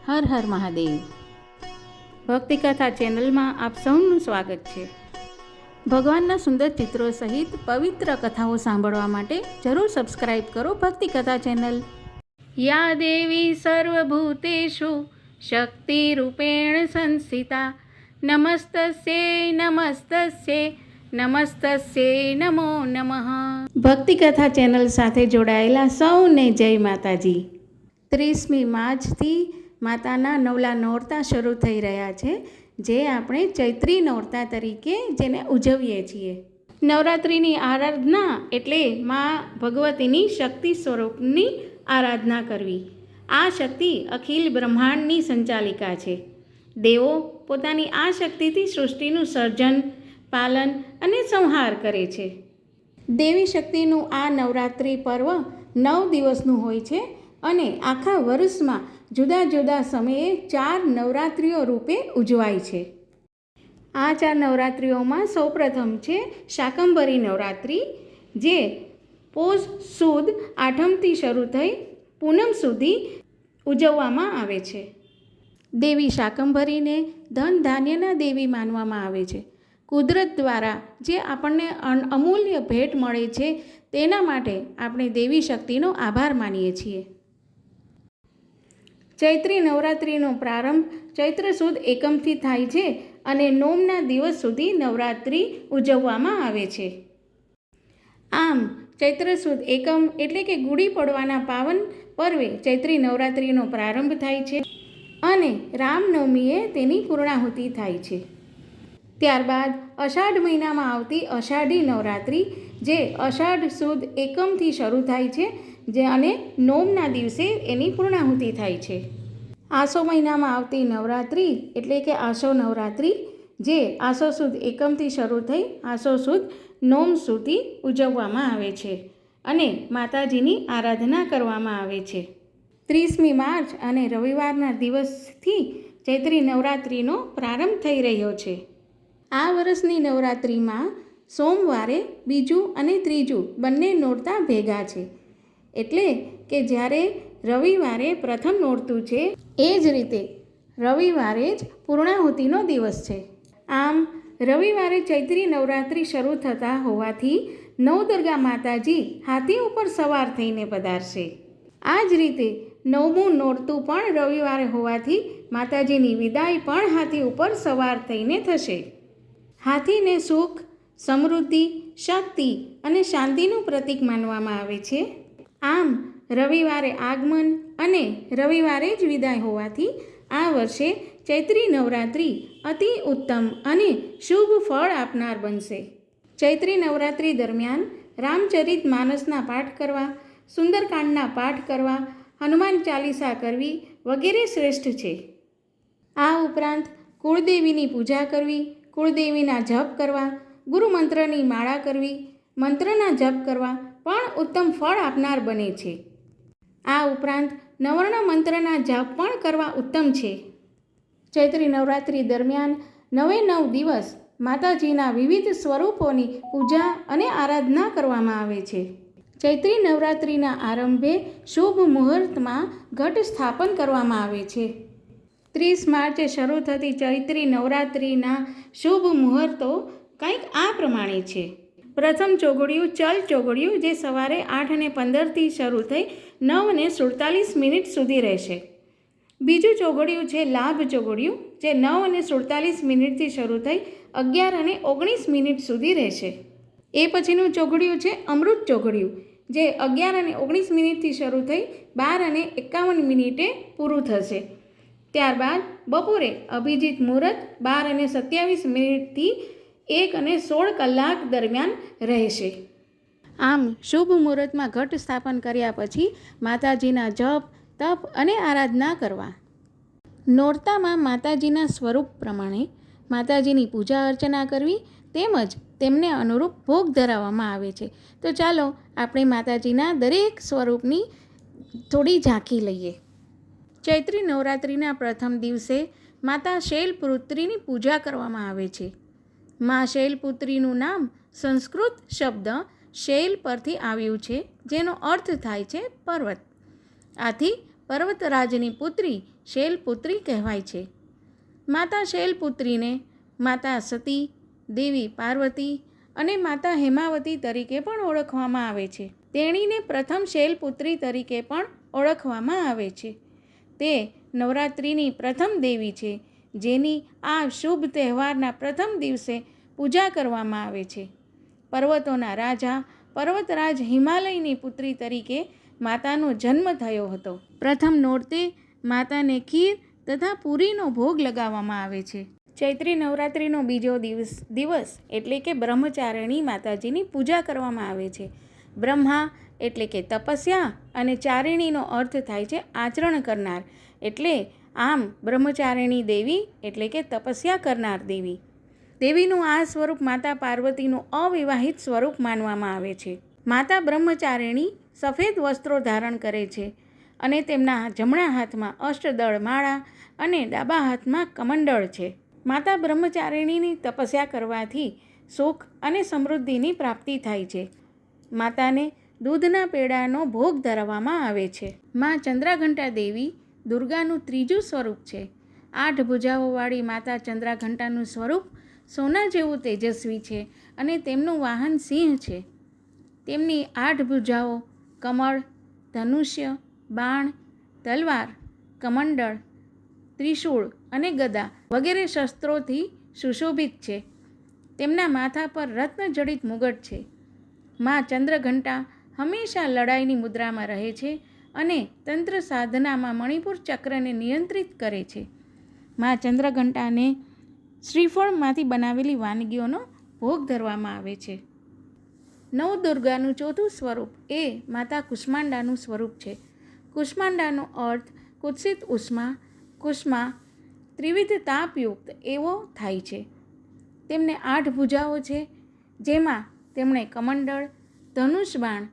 હર હર મહાદેવ. ભક્તિકથા ચેનલમાં આપ સૌનું સ્વાગત છે. ભગવાનના સુંદર ચિત્રો સહિત પવિત્ર કથાઓ સાંભળવા માટે જરૂર સબસ્ક્રાઈબ કરો ભક્તિકથા ચેનલ. યા દેવી સર્વભૂતેષુ શક્તિરૂપેણ સંસ્થિતા નમસ્તસ્યૈ નમસ્તસ્યૈ નમસ્તસ્યૈ નમો નમઃ. ભક્તિકથા ચેનલ સાથે જોડાયેલા સૌને જય માતાજી. 30મી માર્ચથી માતાના નવલા નોરતા શરૂ થઈ રહ્યા છે, જે આપણે ચૈત્રી નોરતા તરીકે જેને ઉજવીએ છીએ. નવરાત્રિની આરાધના એટલે મા ભગવતીની શક્તિ સ્વરૂપની આરાધના કરવી. આ શક્તિ અખિલ બ્રહ્માંડની સંચાલિકા છે. દેવો પોતાની આ શક્તિથી સૃષ્ટિનું સર્જન, પાલન અને સંહાર કરે છે. દેવી શક્તિનું આ નવરાત્રિ પર્વ 9 દિવસનું હોય છે અને આખા વર્ષમાં જુદા જુદા સમયે 4 નવરાત્રિઓ રૂપે ઉજવાય છે. આ 4 નવરાત્રિઓમાં સૌપ્રથમ છે શાકંભરી નવરાત્રિ, જે પોષ સુદ 8મથી શરૂ થઈ પૂનમ સુધી ઉજવવામાં આવે છે. દેવી શાકંભરીને ધન ધાન્યના દેવી માનવામાં આવે છે. કુદરત દ્વારા જે આપણને અમૂલ્ય ભેટ મળે છે, તેના માટે આપણે દેવી શક્તિનો આભાર માનીએ છીએ. ચૈત્રી નવરાત્રિનો પ્રારંભ ચૈત્ર સુદ 1મથી થાય છે અને નોમના દિવસ સુધી નવરાત્રિ ઉજવવામાં આવે છે. આમ ચૈત્ર સુદ 1મ એટલે કે ગુડી પડવાના પાવન પર્વે ચૈત્રી નવરાત્રિનો પ્રારંભ થાય છે અને રામનવમીએ તેની પૂર્ણાહુતિ થાય છે. ત્યારબાદ અષાઢ મહિનામાં આવતી અષાઢી નવરાત્રિ, જે અષાઢ સુદ 1મથી શરૂ થાય છે અને નોમના દિવસે એની પૂર્ણાહુતિ થાય છે. આસો મહિનામાં આવતી નવરાત્રિ એટલે કે આસો નવરાત્રિ, જે આસો સુદ 1મથી શરૂ થઈ આસો સુદ નોમ સુધી ઉજવવામાં આવે છે અને માતાજીની આરાધના કરવામાં આવે છે. 30મી માર્ચ અને રવિવારના દિવસથી ચૈત્રી નવરાત્રિનો પ્રારંભ થઈ રહ્યો છે. આ વર્ષની નવરાત્રિમાં સોમવારે બીજું અને ત્રીજું બંને નોરતા ભેગા છે. એટલે કે જ્યારે રવિવારે પ્રથમ નોરતું છે, એ જ રીતે રવિવારે જ પૂર્ણાહુતિનો દિવસ છે. આમ રવિવારે ચૈત્રી નવરાત્રિ શરૂ થતા હોવાથી નવદુર્ગા માતાજી હાથી ઉપર સવાર થઈને પધારશે. આ જ રીતે 9મું નોરતું પણ રવિવારે હોવાથી માતાજીની વિદાય પણ હાથી ઉપર સવાર થઈને થશે. હાથીને સુખ, સમૃદ્ધિ, શક્તિ અને શાંતિનું પ્રતીક માનવામાં આવે છે. આમ રવિવારે આગમન અને રવિવારે જ વિદાય હોવાથી આ વર્ષે ચૈત્રી નવરાત્રિ અતિ ઉત્તમ અને શુભ ફળ આપનાર બનશે. ચૈત્રી નવરાત્રિ દરમિયાન રામચરિત માનસના પાઠ કરવા, સુંદરકાંડના પાઠ કરવા, હનુમાન ચાલીસા કરવી વગેરે શ્રેષ્ઠ છે. આ ઉપરાંત કુળદેવીની પૂજા કરવી, કુળદેવીના જપ કરવા, ગુરુમંત્રની માળા કરવી, મંત્રના જપ કરવા પણ ઉત્તમ ફળ આપનાર બને છે. આ ઉપરાંત નવર્ણ મંત્રના જપ પણ કરવા ઉત્તમ છે. ચૈત્રી નવરાત્રિ દરમિયાન 9 દિવસ માતાજીના વિવિધ સ્વરૂપોની પૂજા અને આરાધના કરવામાં આવે છે. ચૈત્રી નવરાત્રિના આરંભે શુભ મુહૂર્તમાં ઘટ સ્થાપન કરવામાં આવે છે. 30 માર્ચે શરૂ થતી ચૈત્રી નવરાત્રિના શુભ મુહૂર્તો કંઈક આ પ્રમાણે છે. પ્રથમ ચોઘડિયું ચલ ચોઘડિયું, જે સવારે 8:15થી શરૂ થઈ 9:47 સુધી રહેશે. બીજું ચોઘડિયું છે લાભ ચોઘડિયું, જે 9:47થી શરૂ થઈ 11:19 સુધી રહેશે. એ પછીનું ચોઘડિયું છે અમૃત ચોઘડિયું, જે 11:19થી શરૂ થઈ 12:51 પૂરું થશે. ત્યારબાદ બપોરે અભિજીત મુહૂર્ત 12:27થી 1:16 કલાક દરમિયાન રહેશે. આમ શુભ મુહૂર્તમાં ઘટ સ્થાપન કર્યા પછી માતાજીના જપ, તપ અને આરાધના કરવા. નોરતામાં માતાજીના સ્વરૂપ પ્રમાણે માતાજીની પૂજા અર્ચના કરવી તેમજ તેમને અનુરૂપ ભોગ ધરાવવામાં આવે છે. તો ચાલો આપણે માતાજીના દરેક સ્વરૂપની થોડી ઝાંખી લઈએ. ચૈત્રી નવરાત્રિના પ્રથમ દિવસે માતા શૈલપુત્રીની પૂજા કરવામાં આવે છે. મા શૈલપુત્રીનું નામ સંસ્કૃત શબ્દ શૈલ પરથી આવ્યું છે, જેનો અર્થ થાય છે પર્વત. આથી પર્વતરાજની પુત્રી શૈલપુત્રી કહેવાય છે. માતા શૈલપુત્રીને માતા સતી, દેવી પાર્વતી અને માતા હેમાવતી તરીકે પણ ઓળખવામાં આવે છે. તેણીને પ્રથમ શૈલપુત્રી તરીકે પણ ઓળખવામાં આવે છે. તે નવરાત્રિની પ્રથમ દેવી છે, જેની આ શુભ તહેવારના પ્રથમ દિવસે પૂજા કરવામાં આવે છે. પર્વતોના રાજા પર્વતરાજ હિમાલયની પુત્રી તરીકે માતાનો જન્મ થયો હતો. પ્રથમ નોરતે માતાને ખીર તથા પૂરીનો ભોગ લગાવવામાં આવે છે. ચૈત્રી નવરાત્રિનો બીજો દિવસ એટલે કે બ્રહ્મચારિણી માતાજીની પૂજા કરવામાં આવે છે. બ્રહ્મા એટલે કે તપસ્યા અને ચારિણીનો અર્થ થાય છે આચરણ કરનાર. એટલે આમ બ્રહ્મચારિણી દેવી એટલે કે તપસ્યા કરનાર દેવી. દેવીનું આ સ્વરૂપ માતા પાર્વતીનું અવિવાહિત સ્વરૂપ માનવામાં આવે છે. માતા બ્રહ્મચારિણી સફેદ વસ્ત્રો ધારણ કરે છે અને તેમના જમણા હાથમાં અષ્ટદળ માળા અને ડાબા હાથમાં કમંડળ છે. માતા બ્રહ્મચારિણીની તપસ્યા કરવાથી સુખ અને સમૃદ્ધિની પ્રાપ્તિ થાય છે. માતાને દૂધના પેડાનો ભોગ ધરાવવામાં આવે છે. મા ચંદ્રઘંટા દેવી દુર્ગાનું ત્રીજું સ્વરૂપ છે. 8 ભુજાઓવાળી માતા ચંદ્રઘંટાનું સ્વરૂપ સોના જેવું તેજસ્વી છે અને તેમનું વાહન સિંહ છે. તેમની 8 ભુજાઓ કમળ, ધનુષ્ય, બાણ, તલવાર, કમંડળ, ત્રિશૂળ અને ગદા વગેરે શસ્ત્રોથી સુશોભિત છે. તેમના માથા પર રત્નજડિત મુગટ છે. મા ચંદ્રઘંટા હંમેશા લડાઈની મુદ્રામાં રહે છે અને તંત્ર સાધનામાં મણિપુર ચક્રને નિયંત્રિત કરે છે. મા ચંદ્રઘંટાને શ્રીફળમાંથી બનાવેલી વાનગીઓનો ભોગ ધરવામાં આવે છે. નવદુર્ગાનું ચોથું સ્વરૂપ એ માતા કુષ્માંડાનું સ્વરૂપ છે. કુષ્માંડાનો અર્થ કુત્સિત ઉષ્મા, કુષ્મા, ત્રિવિધ તાપયુક્ત એવો થાય છે. તેમને 8 ભુજાઓ છે, જેમાં તેમણે કમંડળ, ધનુષબાણ,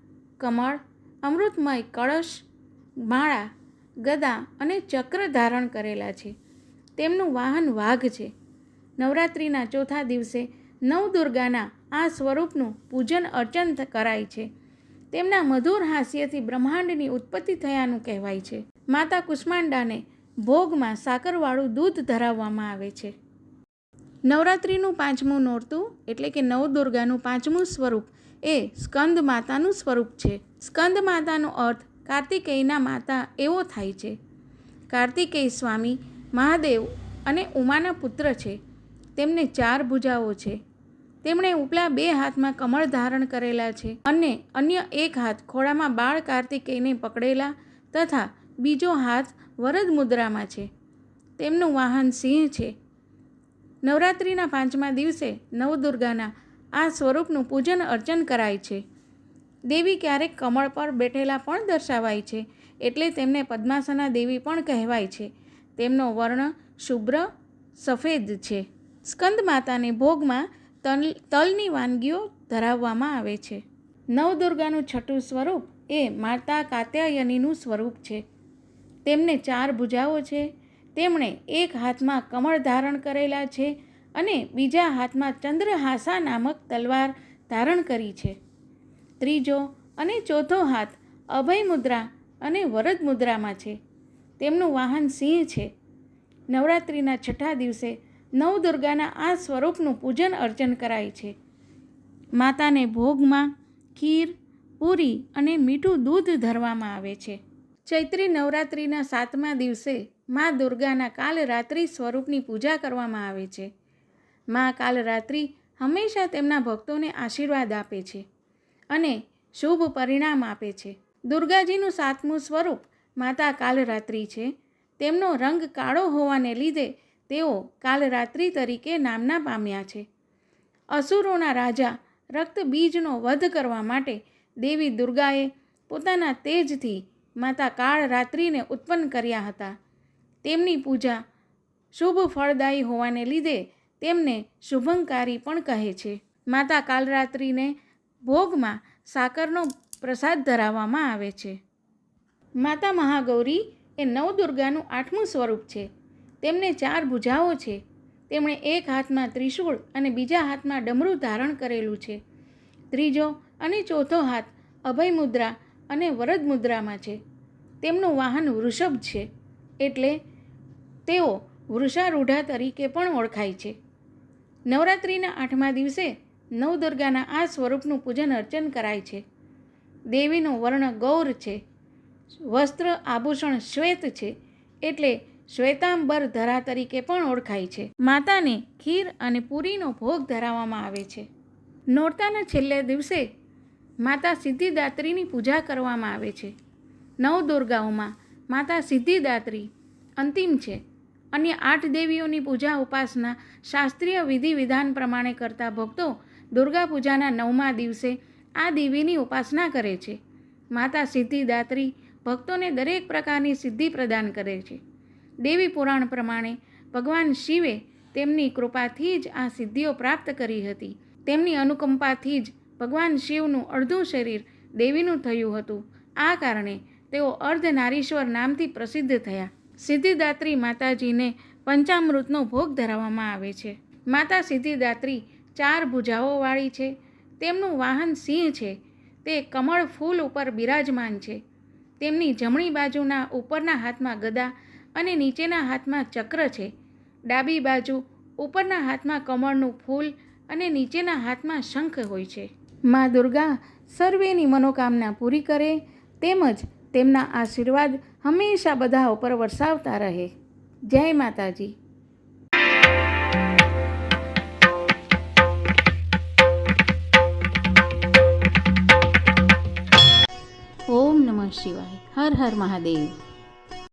કમળ, અમૃતમય કળશ, માળા, ગદા અને ચક્ર ધારણ કરેલા છે. તેમનું વાહન વાઘ છે. નવરાત્રિના ચોથા દિવસે નવદુર્ગાના આ સ્વરૂપનું પૂજન અર્ચન કરાય છે. તેમના મધુર હાસ્યથી બ્રહ્માંડની ઉત્પત્તિ થયાનું કહેવાય છે. માતા કુષ્માંડાને ભોગમાં સાકરવાળું દૂધ ધરાવવામાં આવે છે. નવરાત્રિનું પાંચમું નોરતું એટલે કે નવદુર્ગાનું પાંચમું સ્વરૂપ એ સ્કંદ માતાનું સ્વરૂપ છે. સ્કંદ માતાનો અર્થ કાર્તિકેયના માતા એવો થાય છે. કાર્તિકેય સ્વામી મહાદેવ અને ઉમાના પુત્ર છે. તેમને 4 ભુજાઓ છે. તેમણે ઉપલા 2 હાથમાં કમળ ધારણ કરેલા છે અને અન્ય એક હાથ ખોળામાં બાળ કાર્તિકેયને પકડેલા તથા બીજો હાથ વરદ મુદ્રામાં છે. તેમનું વાહન સિંહ છે. નવરાત્રિના 5મા દિવસે નવદુર્ગાના આ સ્વરૂપનું પૂજન અર્ચન કરાય છે. દેવી ક્યારેક કમળ પર બેઠેલા પણ દર્શાવાય છે, એટલે તેમને પદ્માસના દેવી પણ કહેવાય છે. તેમનો વર્ણ શુભ્ર સફેદ છે. સ્કંદ માતાને ભોગમાં તલની વાનગીઓ ધરાવવામાં આવે છે. નવદુર્ગાનું છઠ્ઠું સ્વરૂપ એ માતા કાત્યાયનીનું સ્વરૂપ છે. તેમને 4 ભુજાઓ છે. તેમણે એક હાથમાં કમળ ધારણ કરેલા છે અને બીજા હાથમાં ચંદ્રહાસા નામક તલવાર ધારણ કરી છે. ત્રીજો અને ચોથો હાથ અભય મુદ્રા અને વરદ મુદ્રામાં છે. તેમનું વાહન સિંહ છે. નવરાત્રિના છઠ્ઠા દિવસે નવદુર્ગાના આ સ્વરૂપનું પૂજન અર્ચન કરાય છે. માતાને ભોગમાં ખીર, પૂરી અને મીઠું દૂધ ધરવામાં આવે છે. ચૈત્રી નવરાત્રિના 7મા દિવસે મા દુર્ગાના કાલરાત્રિ સ્વરૂપની પૂજા કરવામાં આવે છે. મા કાલરાત્રિ હંમેશા તેમના ભક્તોને આશીર્વાદ આપે છે અને શુભ પરિણામ આપે છે. દુર્ગાજીનું 7મું સ્વરૂપ માતા કાલરાત્રિ છે. તેમનો રંગ કાળો હોવાને લીધે તેઓ કાલરાત્રિ તરીકે નામના પામ્યા છે. અસુરોના રાજા રક્તબીજનો વધ કરવા માટે દેવી દુર્ગાએ પોતાના તેજથી માતા કાળરાત્રિને ઉત્પન્ન કર્યા હતા. તેમની પૂજા શુભ ફળદાયી હોવાને લીધે તેમને શુભંકારી પણ કહે છે. માતા કાલરાત્રિને ભોગમાં સાકરનો પ્રસાદ ધરાવવામાં આવે છે. માતા મહાગૌરી એ નવદુર્ગાનું 8મું સ્વરૂપ છે. તેમને 4 ભુજાઓ છે. તેમણે એક હાથમાં ત્રિશૂળ અને બીજા હાથમાં ડમરું ધારણ કરેલું છે. ત્રીજો અને ચોથો હાથ અભય મુદ્રા અને વરદ મુદ્રામાં છે. તેમનું વાહન વૃષભ છે, એટલે તેઓ વૃષારૂઢા તરીકે પણ ઓળખાય છે. નવરાત્રિના 8મા દિવસે નવદુર્ગાના આ સ્વરૂપનું પૂજન અર્ચન કરાય છે. દેવીનો વર્ણ ગૌર છે. વસ્ત્ર આભૂષણ શ્વેત છે, એટલે શ્વેતાંબર ધરા તરીકે પણ ઓળખાય છે. માતાને ખીર અને પૂરીનો ભોગ ધરાવવામાં આવે છે. નોરતાના છેલ્લા દિવસે માતા સિદ્ધિદાત્રીની પૂજા કરવામાં આવે છે. નવદુર્ગાઓમાં માતા સિદ્ધિદાત્રી અંતિમ છે. અન્ય 8 દેવીઓની પૂજા ઉપાસના શાસ્ત્રીય વિધિ વિધાન પ્રમાણે કરતા ભક્તો દુર્ગા પૂજાના 9મા દિવસે આ દેવીની ઉપાસના કરે છે. માતા સિદ્ધિદાત્રી ભક્તોને દરેક પ્રકારની સિદ્ધિ પ્રદાન કરે છે. દેવી પુરાણ પ્રમાણે ભગવાન શિવે તેમની કૃપાથી જ આ સિદ્ધિઓ પ્રાપ્ત કરી હતી. તેમની અનુકંપાથી જ ભગવાન શિવનું અડધું શરીર દેવીનું થયું હતું. આ કારણે તેઓ અર્ધનારીશ્વર નામથી પ્રસિદ્ધ થયા. સિદ્ધિદાત્રી માતાજીને પંચામૃતનો ભોગ ધરાવવામાં આવે છે. માતા સિદ્ધિદાત્રી 4 ભુજાઓવાળી છે. તેમનું વાહન સિંહ છે. તે કમળ ફૂલ ઉપર બિરાજમાન છે. તેમની જમણી બાજુના ઉપરના હાથમાં ગદા અને નીચેના હાથમાં ચક્ર છે. ડાબી બાજુ ઉપરના હાથમાં કમળનું ફૂલ અને નીચેના હાથમાં શંખ હોય છે. મા દુર્ગા સર્વેની મનોકામના પૂરી કરે તેમજ તેમના આશીર્વાદ હંમેશા બધા ઉપર વરસાવતા રહે. જય માતાજી. ઓમ નમઃ શિવાય. હર હર મહાદેવ.